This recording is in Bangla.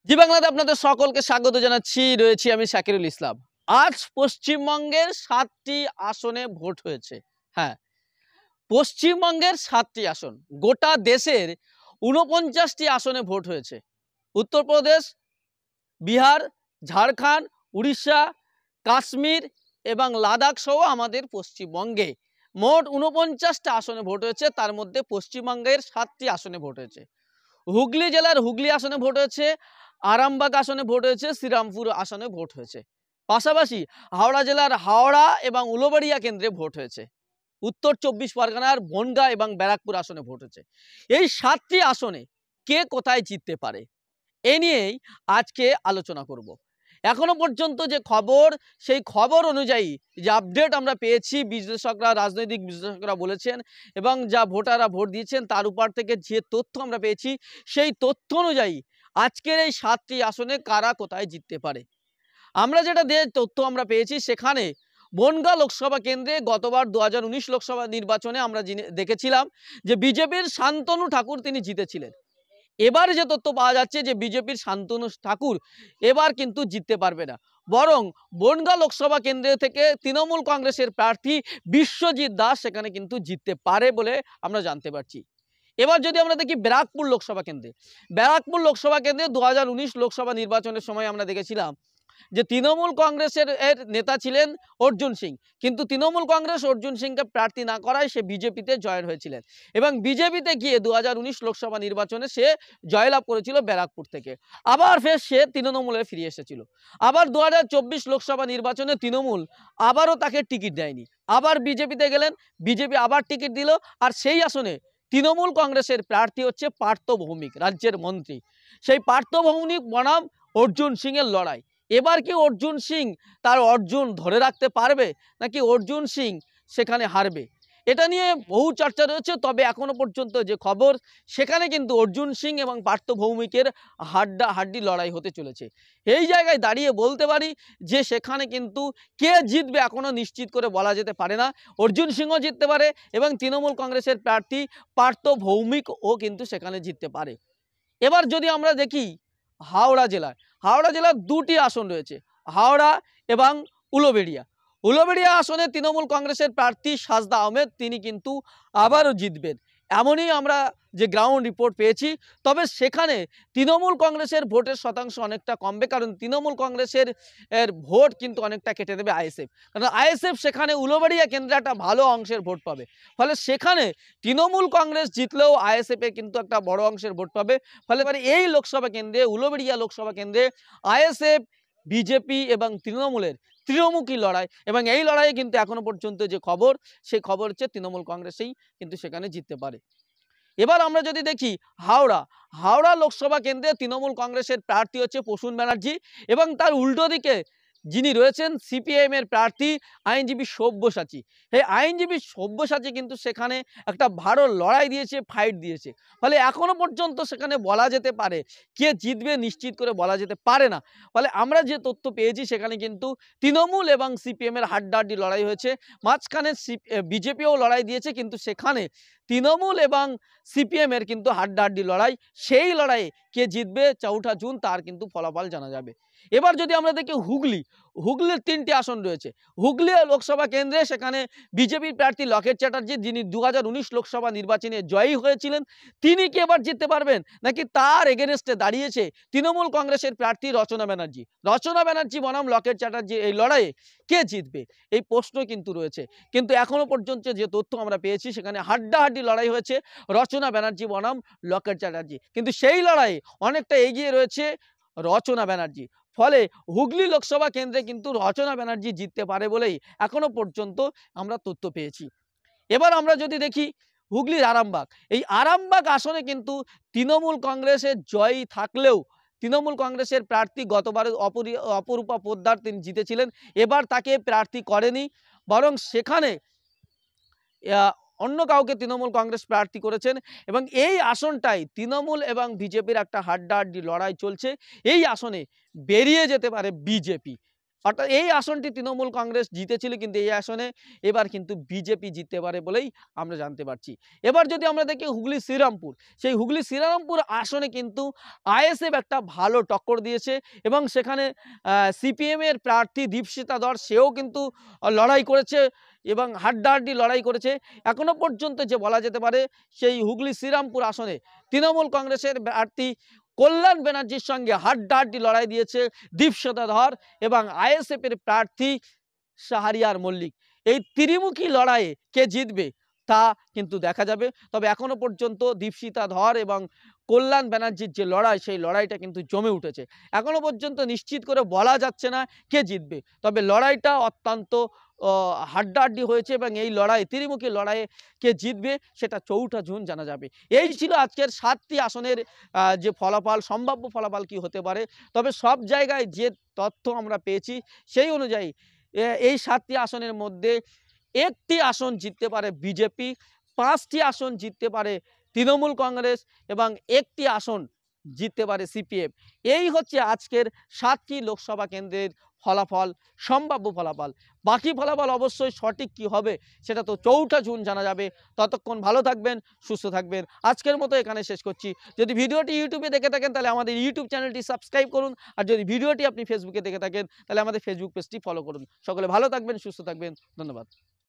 জি বাংলাতে আপনাদের সকলকে স্বাগত জানাচ্ছি। রয়েছি আমি শাকিরুল ইসলাম। আজ পশ্চিমবঙ্গের ৭টি আসনে ভোট হয়েছে। হ্যাঁ, পশ্চিমবঙ্গের ৭টি আসন। গোটা দেশের ৪৯টি আসনে ভোট হয়েছে। উত্তরপ্রদেশ, বিহার, ঝাড়খণ্ড, উড়িষ্যা, কাশ্মীর এবং লাদাখ সহ আমাদের পশ্চিমবঙ্গে মোট ৪৯টা আসনে ভোট হয়েছে। তার মধ্যে পশ্চিমবঙ্গের ৭টি আসনে ভোট হয়েছে। হুগলি জেলার হুগলি আসনে ভোট হয়েছে, আরামবাগ আসনে ভোট হয়েছে, শ্রীরামপুর আসনে ভোট হয়েছে। পাশাপাশি হাওড়া জেলার হাওড়া এবং উলুবেড়িয়া কেন্দ্রে ভোট হয়েছে। উত্তর ২৪ পরগনার বনগাঁ এবং ব্যারাকপুর আসনে ভোট হয়েছে। এই ৭টি আসনে কে কোথায় জিততে পারে এ নিয়েই আজকে আলোচনা করব। এখনো পর্যন্ত যে খবর, সেই খবর অনুযায়ী যে আপডেট আমরা পেয়েছি, বিশ্লেষকরা, রাজনৈতিক বিশ্লেষকরা বলেছেন এবং যা ভোটাররা ভোট দিয়েছেন তার উপর থেকে যে তথ্য আমরা পেয়েছি, সেই তথ্য অনুযায়ী আজকের এই ৭টি আসনে কারা কোথায় জিততে পারে। আমরা যেটা তথ্য আমরা পেয়েছি, সেখানে বনগাঁ লোকসভা কেন্দ্রে গতবার ২০১৯ লোকসভা নির্বাচনে আমরা দেখেছিলাম যে বিজেপির শান্তনু ঠাকুর তিনি জিতেছিলেন। এবার যে তথ্য পাওয়া যাচ্ছে যে বিজেপির শান্তনু ঠাকুর এবার কিন্তু জিততে পারবে না, বরং বনগাঁ লোকসভা কেন্দ্র থেকে তৃণমূল কংগ্রেসের প্রার্থী বিশ্বজিৎ দাস সেখানে কিন্তু জিততে পারে বলে আমরা জানতে পারছি। এবার যদি আমরা দেখি ব্যারাকপুর লোকসভা কেন্দ্রে ২০১৯ লোকসভা নির্বাচনের সময় আমরা দেখেছিলাম যে তৃণমূল কংগ্রেসের নেতা ছিলেন অর্জুন সিং, কিন্তু তৃণমূল কংগ্রেস অর্জুন সিংকে প্রার্থী না করায় সে বিজেপিতে জয়েন হয়েছিলেন এবং বিজেপিতে গিয়ে ২০১৯ লোকসভা নির্বাচনে সে জয়লাভ করেছিল ব্যারাকপুর থেকে। আবার ফের সে তৃণমূলে ফিরে এসেছিল। আবার ২০২৪ লোকসভা নির্বাচনে তৃণমূল আবারও তাকে টিকিট দেয়নি, আবার বিজেপিতে গেলেন, বিজেপি আবার টিকিট দিল। আর সেই আসনে তৃণমূল কংগ্রেসের প্রার্থী হচ্ছে পার্থ ভৌমিক, রাজ্যের মন্ত্রী। সেই পার্থ ভৌমিক বনাম অর্জুন সিংয়ের লড়াই। এবার কি অর্জুন সিং তার অর্জুন ধরে রাখতে পারবে, নাকি অর্জুন সিং সেখানে হারবে, এটা নিয়ে বহু চর্চা রয়েছে। তবে এখনো পর্যন্ত যে খবর, সেখানে কিন্তু অর্জুন সিং এবং পার্থ ভৌমিকের হাড্ডাহাড্ডি লড়াই হতে চলেছে। এই জায়গায় দাঁড়িয়ে বলতে পারি যে সেখানে কিন্তু কে জিতবে এখনো নিশ্চিত করে বলা যেতে পারে না। অর্জুন সিংও জিততে পারে এবং তৃণমূল কংগ্রেসের প্রার্থী পার্থ ভৌমিকও কিন্তু সেখানে জিততে পারে। এবার যদি আমরা দেখি হাওড়া জেলার ২টি আসন রয়েছে, হাওড়া এবং উলুবেড়িয়া আসনে তৃণমূল কংগ্রেসের প্রার্থী সাজদা আহমেদ তিনি কিন্তু আবারও জিতবেন, এমনই আমরা যে গ্রাউন্ড রিপোর্ট পেয়েছি। তবে সেখানে তৃণমূল কংগ্রেসের ভোটের শতাংশ অনেকটা কমবে, কারণ তৃণমূল কংগ্রেসের ভোট কিন্তু অনেকটা কেটে দেবে আইএসএফ, কারণ আইএসএফ সেখানে উলুবেড়িয়া কেন্দ্রে একটা ভালো অংশের ভোট পাবে। ফলে সেখানে তৃণমূল কংগ্রেস জিতলেও আইএসএফ এর কিন্তু একটা বড় অংশের ভোট পাবে। ফলে এই লোকসভা কেন্দ্রে, উলুবেড়িয়া লোকসভা কেন্দ্রে আইএসএফ, বিজেপি এবং তৃণমূলের ত্রিমুখী লড়াই, এবং এই লড়াইয়ে কিন্তু এখনো পর্যন্ত যে খবর, সেই খবর হচ্ছে তৃণমূল কংগ্রেসই কিন্তু সেখানে জিততে পারে। এবার আমরা যদি দেখি হাওড়া লোকসভা কেন্দ্রে তৃণমূল কংগ্রেসের প্রার্থী হচ্ছে প্রসূন ব্যানার্জি এবং তার উল্টো দিকে যিনি রয়েছেন সিপিআইএম এর প্রার্থী আইনজীবী সব্যসাচী। এই আইনজীবী সব্যসাচী কিন্তু সেখানে একটা ভালো লড়াই দিয়েছে, ফাইট দিয়েছে। ফলে এখনো পর্যন্ত সেখানে বলা যেতে পারে কে জিতবে নিশ্চিত করে বলা যেতে পারে না। ফলে আমরা যে তথ্য পেয়েছি, সেখানে কিন্তু তৃণমূল এবং সিপিএম এর হাড্ডাহাড্ডি লড়াই হয়েছে। মাঝখানে বিজেপিও লড়াই দিয়েছে, কিন্তু সেখানে তৃণমূল এবং সিপিএম এর কিন্তু হাড্ডাহাড্ডি লড়াই। সেই লড়াইয়ে কে জিতবে ৪ঠা জুন তার কিন্তু ফলাফল জানা যাবে। এবার যদি আমরা দেখি হুগলির ৩টি আসন রয়েছে। হুগলি লোকসভা কেন্দ্রে সেখানে বিজেপির প্রার্থী লকেট চ্যাটার্জি, যিনি ২০১৯ লোকসভা নির্বাচনে জয়ী হয়েছিলেন, তিনি কি এবার জিততে পারবেন, নাকি তার এগেনস্টে দাঁড়িয়েছে তৃণমূল কংগ্রেসের প্রার্থী রচনা ব্যানার্জি বনাম লকেট চ্যাটার্জি। এই লড়াইয়ে কে জিতবে, এই প্রশ্ন কিন্তু রয়েছে। কিন্তু এখনো পর্যন্ত যে তথ্য আমরা পেয়েছি, সেখানে হাড্ডাহাড্ডি লড়াই হয়েছে রচনা ব্যানার্জি বনাম লকেট চ্যাটার্জি, কিন্তু সেই লড়াইয়ে অনেকটা এগিয়ে রয়েছে রচনা ব্যানার্জি। ফলে হুগলি লোকসভা কেন্দ্রে কিন্তু রচনা ব্যানার্জি জিততে পারে বলেই এখনো পর্যন্ত আমরা তথ্য পেয়েছি। এবার আমরা যদি দেখি হুগলির এই আরামবাগ আসনে কিন্তু তৃণমূল কংগ্রেসের জয়ী থাকলেও তৃণমূল কংগ্রেসের প্রার্থী গতবারে অপরূপা পোদ্দার তিনি জিতেছিলেন, এবার তাকে প্রার্থী করেনি, বরং সেখানে অন্য কাউকে তৃণমূল কংগ্রেস প্রার্থী করেছেন এবং এই আসনটাই তৃণমূল এবং বিজেপির একটা হাড্ডাহাড্ডি লড়াই চলছে। এই আসনে বেরিয়ে যেতে পারে বিজেপি, অর্থাৎ এই আসনটি তৃণমূল কংগ্রেস জিতেছিল, কিন্তু এই আসনে এবার কিন্তু বিজেপি জিততে পারে বলেই আমরা জানতে পারছি। এবার যদি আমরা দেখি হুগলি শ্রীরামপুর, সেই হুগলি শ্রীরামপুর আসনে কিন্তু আইএসএফ একটা ভালো টক্কর দিয়েছে এবং সেখানে সিপিএমের প্রার্থী দীপশিতা ধর সেও কিন্তু লড়াই করেছে এবং হাড্ডাহাড্ডি লড়াই করেছে। এখনো পর্যন্ত যে বলা যেতে পারে সেই হুগলি শ্রীরামপুর আসনে তৃণমূল কংগ্রেসের প্রার্থী কল্যাণ ব্যানার্জির সঙ্গে হাড্ডাহাড্ডি লড়াই দিয়েছে দীপশিতা ধর এবং আইএসএফের প্রার্থী শাহরিয়ার মল্লিক। এই ত্রিমুখী লড়াইয়ে কে জিতবে তা কিন্তু দেখা যাবে। তবে এখনো পর্যন্ত দীপশিতা ধর এবং কল্যাণ ব্যানার্জির যে লড়াই, সেই লড়াইটা কিন্তু জমে উঠেছে। এখনো পর্যন্ত নিশ্চিত করে বলা যাচ্ছে না কে জিতবে, তবে লড়াইটা অত্যন্ত হাড্ডাহাড্ডি হয়েছে এবং এই লড়াই, ত্রিমুখী লড়াইয়ে কে জিতবে সেটা 4 জুন জানা যাবে। এই ছিল আজকের 7টি আসনের যে ফলাফল, সম্ভাব্য ফলাফল কি হতে পারে। তবে সব জায়গায় যে তথ্য আমরা পেয়েছি সেই অনুযায়ী এই 7টি আসনের মধ্যে 1টি আসন জিততে পারে বিজেপি, 5টি আসন জিততে পারে তৃণমূল কংগ্রেস এবং 1টি আসন জিততে পারে সিপিএম। এই হচ্ছে আজকের 7টি লোকসভা কেন্দ্রের ফলাফল, সম্ভাব্য ফলাফল। বাকি ফলাফল অবশ্যই সঠিক কি হবে সেটা তো 4 জুন জানা যাবে। ততক্ষণ ভালো থাকবেন, সুস্থ থাকবেন। আজকের মতো এখানে শেষ করছি। যদি ভিডিওটি ইউটিউবে দেখে থাকেন তাহলে আমাদের ইউটিউব চ্যানেলটি সাবস্ক্রাইব করুন, আর যদি ভিডিওটি আপনি ফেসবুকে দেখে থাকেন তাহলে আমাদের ফেসবুক পেজটি ফলো করুন। সকলে ভালো থাকবেন, সুস্থ থাকবেন। ধন্যবাদ।